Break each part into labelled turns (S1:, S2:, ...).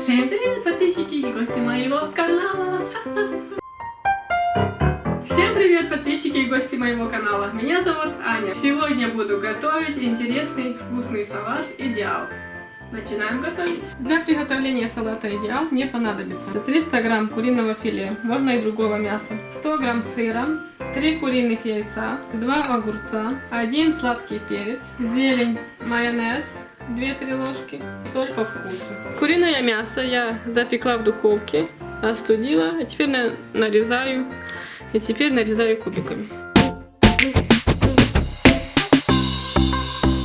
S1: Всем привет, подписчики и гости моего канала! Всем привет, подписчики и гости моего канала! Меня зовут Аня. Сегодня буду готовить интересный вкусный салат «Идеал». Начинаем готовить. Для приготовления салата «Идеал» мне понадобится 300 грамм куриного филе, можно и другого мяса, 100 грамм сыра, 3 куриных яйца, 2 огурца, 1 сладкий перец, зелень, майонез, 2-3 ложки, соль по вкусу. Куриное мясо я запекла в духовке, остудила, а теперь нарезаю кубиками.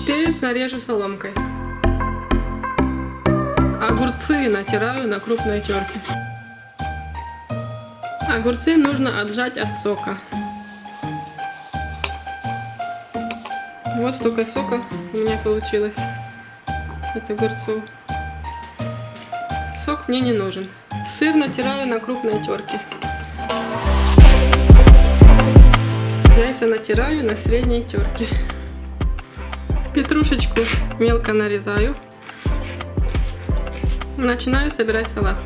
S1: Перец нарежу соломкой. Огурцы натираю на крупной терке. Огурцы нужно отжать от сока. Вот столько сока у меня получилось от огурцов. Сок мне не нужен. Сыр натираю на крупной терке. Яйца натираю на средней терке. Петрушечку мелко нарезаю. Начинаю собирать салат.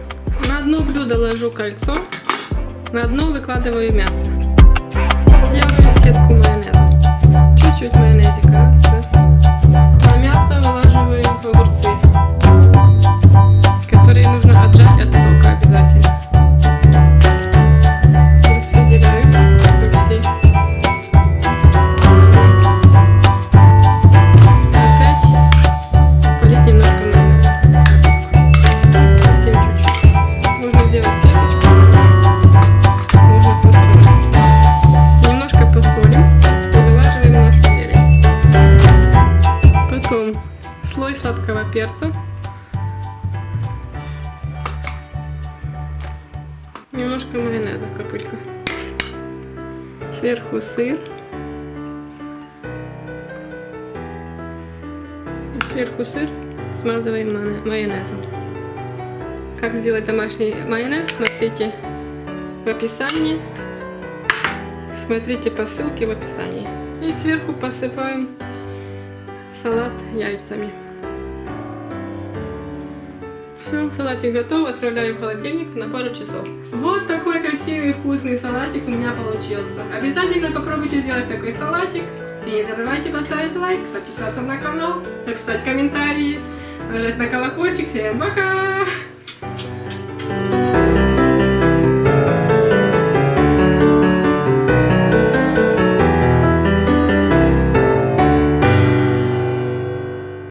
S1: На дно блюда ложу кольцо, на дно выкладываю мясо. Делаю сетку майонеза. Чуть-чуть майонезика. Раз. На мясо вылаживаю огурцы, которые нужно отжать от сока обязательно. Распределяю по всей. Опять полить немножко майонеза. Совсем чуть-чуть. Можно сделать сеточку. Можно построить. Немножко посолим. Вылаживаем нашу зелень. Потом слой сладкого перца. Немножко майонеза, капелька. Сверху сыр. Сверху сыр смазываем майонезом. Как сделать домашний майонез, смотрите в описании. Смотрите по ссылке в описании. И сверху посыпаем салат яйцами. Все, салатик готов, отправляю в холодильник на пару часов. Вот такой красивый вкусный салатик у меня получился. Обязательно попробуйте сделать такой салатик. И не забывайте поставить лайк, подписаться на канал, написать комментарии, нажать на колокольчик. Всем пока!